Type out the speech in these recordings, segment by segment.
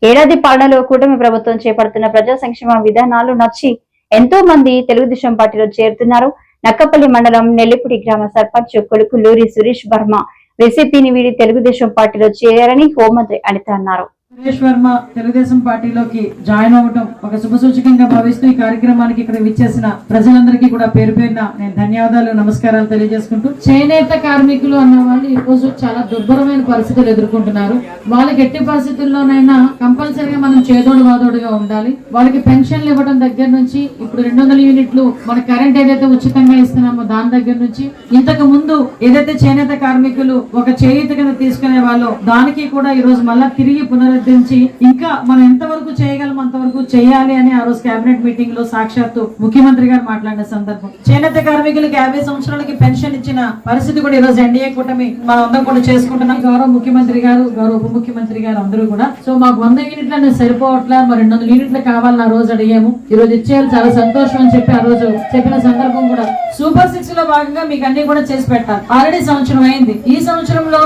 ఏడాది పాలనలో కూటమి ప్రభుత్వం చేపడుతున్న ప్రజా సంక్షేమ విధానాలు నచ్చి ఎంతో మంది తెలుగుదేశం పార్టీలో చేరుతున్నారు. నక్కపల్లి మండలం నెల్లిపుడి గ్రామ సర్పంచ్ కొలుకులూరి సురేష్ వర్మ వైసీపీని వీడి తెలుగుదేశం పార్టీలో చేరారని హోంమంత్రి అనిత అన్నారు. సురేష్ వర్మ తెలుగుదేశం పార్టీలోకి జాయిన్ అవ్వడం ఒక శుభసూచకంగా భావిస్తూ ఈ కార్యక్రమానికి ఇక్కడ విచ్చేసిన ప్రజలందరికీ కూడా పేరు పేరున నేను ధన్యవాదాలు, నమస్కారాలు తెలియజేసుకుంటూ, చేనేత కార్మికులు అన్న వాళ్ళు ఈ రోజు చాలా దుర్భరమైన పరిస్థితులు ఎదుర్కొంటున్నారు. వాళ్ళకి ఎట్టి పరిస్థితుల్లోనైనా కంపల్సరీగా మనం చేదోడు వాదోడుగా ఉండాలి. వాళ్ళకి పెన్షన్లు ఇవ్వడం దగ్గర నుంచి ఇప్పుడు 200 యూనిట్లు మన కరెంట్ ఏదైతే ఉచితంగా ఇస్తున్నామో దాని దగ్గర నుంచి ఇంతకు ముందు ఏదైతే చేనేత కార్మికులు ఒక చేయూత కింద తీసుకునే వాళ్ళు దానికి కూడా ఈ రోజు మళ్ళా తిరిగి పునరుద్ధరించి ఇంకా మనం ఎంతవరకు చేయగలం అంతవరకు చేయాలి అని ఆ రోజు కేబినెట్ మీటింగ్ లో సాక్షాత్తు ముఖ్యమంత్రి గారు మాట్లాడిన సందర్భం. చేనేత కార్మికులకి 50 సంవత్సరాలకి పెన్షన్ ఇచ్చిన పరిస్థితి కూడా ఈ రోజు ఎన్డీఏ కూటమి మనం అందరం కూడా చేసుకుంటున్నాం. గౌరవ ముఖ్యమంత్రి గారు, గౌరవ ఉప ముఖ్యమంత్రి గారు అందరూ కూడా సో మాకు 100 యూనిట్లు సరిపోవట్లే, మరి 200 యూనిట్లు కావాలని ఆ రోజు అడిగాము. ఈ రోజు ఇచ్చేయాలి, చాలా సంతోషం అని చెప్పి ఆ రోజు చెప్పిన సందర్భం కూడా సూపర్ 6 లో భాగంగా మీకు అన్ని కూడా చేసి పెట్టాలి. ఆల్రెడీ సంవత్సరం అయింది. ఈ సంవత్సరంలో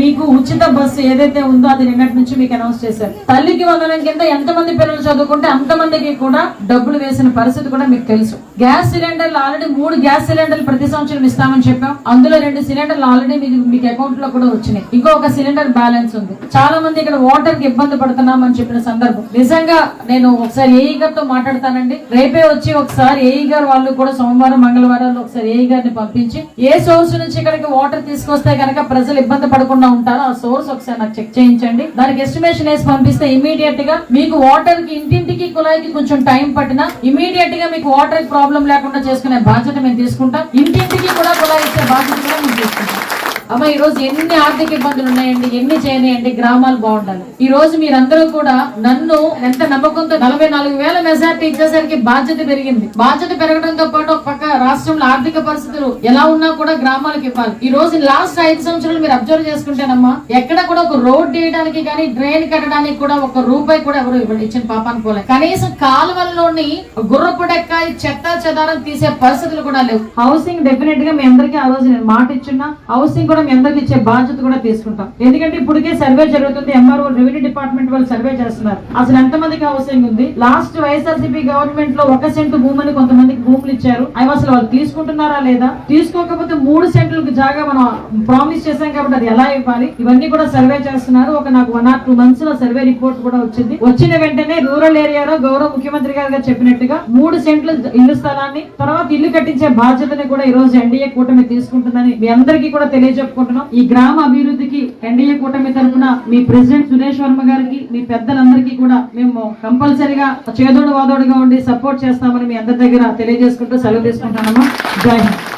మీకు ఉచిత బస్సు ఏదైతే ఉందో అది నిన్నటి నుంచి మీకు అనౌన్స్ చేశారు. తల్లికి వందనం కింద ఎంతమంది పిల్లలు చదువుకుంటే అంతమందికి కూడా డబ్బులు వేసిన పరిస్థితి కూడా మీకు తెలుసు. గ్యాస్ సిలిండర్లు ఆల్రెడీ 3 గ్యాస్ సిలిండర్లు ప్రతి సంవత్సరం ఇస్తామని చెప్పాం. అందులో 2 సిలిండర్లు ఆల్రెడీ మీకు అకౌంట్ లో కూడా వచ్చినాయి. ఇంకో 1 సిలిండర్ బ్యాలెన్స్ ఉంది. చాలా మంది ఇక్కడ వాటర్ కి ఇబ్బంది పడుతున్నామని చెప్పిన సందర్భం. నిజంగా నేను ఒకసారి ఏఈ గారితో మాట్లాడతానండి. రేపే వచ్చి ఒకసారి ఏఈ గారు వాళ్ళు కూడా సోమవారం మంగళవారాలు ఒకసారి ఏఈ గారిని పంపించి ఏ సోర్స్ నుంచి ఇక్కడికి వాటర్ తీసుకొస్తే కనుక ప్రజలు ఇబ్బంది పడకుండా ఉంటారో ఆ సోర్స్ ఒకసారి నాకు చెక్ చేయించండి. దానికి ఎస్టిమేషన్ వేసి పంపిస్తే ఇమీడియట్ గా మీకు వాటర్ కి ఇంటింటికి కుళాయికి కొంచెం టైం పట్టినా ఇమీడియట్ గా మీకు వాటర్ ప్రాబ్లం లేకుండా చేసుకునే బాధ్యత మేము తీసుకుంటాం. ఇంటింటికి కూడా కుళాయి ఇచ్చే బాధ్యత కూడా మేము తీసుకుంటాం. అమ్మ ఈ రోజు ఎన్ని ఆర్థిక ఇబ్బందులు ఉన్నాయండి, ఎన్ని చేయనియండి, గ్రామాలు బాగుండాలి. ఈ రోజు మీరందరూ కూడా నన్ను ఎంత నమ్మకంతో 44,000 మెజార్టీ ఇచ్చేసరికి బాధ్యత పెరిగింది. బాధ్యత పెరగడంతో పాటు ఒక పక్క రాష్ట్రంలో ఆర్థిక పరిస్థితులు ఎలా ఉన్నా కూడా గ్రామాలకు ఇవ్వాలి. ఈ రోజు లాస్ట్ 5 సంవత్సరాలు మీరు అబ్జర్వ్ చేసుకుంటేనమ్మా ఎక్కడ కూడా ఒక రోడ్ వేయడానికి కానీ డ్రైన్ కట్టడానికి కూడా 1 రూపాయి కూడా ఎవరు ఇచ్చిన పాపాన్ని పోలే. కనీసం కాలువల్లోని గుర్రపుడెక్కాయి చెత్త చెదారం తీసే పరిస్థితులు కూడా లేవు. హౌసింగ్ డెఫినెట్ గా మీ అందరికీ ఆ రోజు నేను మాట ఇచ్చున్నా. హౌసింగ్ కూడా మీ అందరికి ఇచ్చే బాధ్యత కూడా తీసుకుంటాం. ఎందుకంటే ఇప్పటికే సర్వే జరుగుతుంది. ఎంఆర్ఓ రెవెన్యూ డిపార్ట్మెంట్ వాళ్ళు సర్వే చేస్తున్నారు. అసలు ఎంతమందికి హౌసింగ్ ఉంది. లాస్ట్ వైఎస్ఆర్సీపీ గవర్నమెంట్ లో 1 సెంటు భూమిని కొంతమందికి భూములు ఇచ్చారు. అవి అసలు వాళ్ళు తీసుకుంటున్నారా లేదా, తీసుకోకపోతే 3 సెంట్లకు జాగా మనం ప్రామిస్ చేశాం కాబట్టి అది ఎలా ఇవ్వాలి, ఇవన్నీ కూడా సర్వే చేస్తున్నారు. నాకు 1 or 2 months లో సర్వే రిపోర్ట్ కూడా వచ్చింది. వచ్చిన వెంటనే రూరల్ ఏరియాలో గౌరవ ముఖ్యమంత్రి గారు చెప్పినట్టుగా 3 సెంట్ల ఇల్లు స్థలాన్ని తర్వాత ఇల్లు కట్టించే బాధ్యతని కూడా ఈ రోజు ఎన్డీఏ కూటమి తీసుకుంటుందని మీ అందరికీ కూడా తెలియజేసుకుంటున్నాం. ఈ గ్రామ అభివృద్ధికి ఎన్డీఏ కూటమి తరఫున మీ ప్రెసిడెంట్ సురేష్ వర్మ గారికి, మీ పెద్దలందరికీ కూడా మేము కంపల్సరిగా చేదోడు వాదోడుగా ఉండి సపోర్ట్ చేస్తామని మీ అందరి దగ్గర తెలియజేసుకుంటూ సెలవు తీసుకుంటున్నాము. జై హింద్.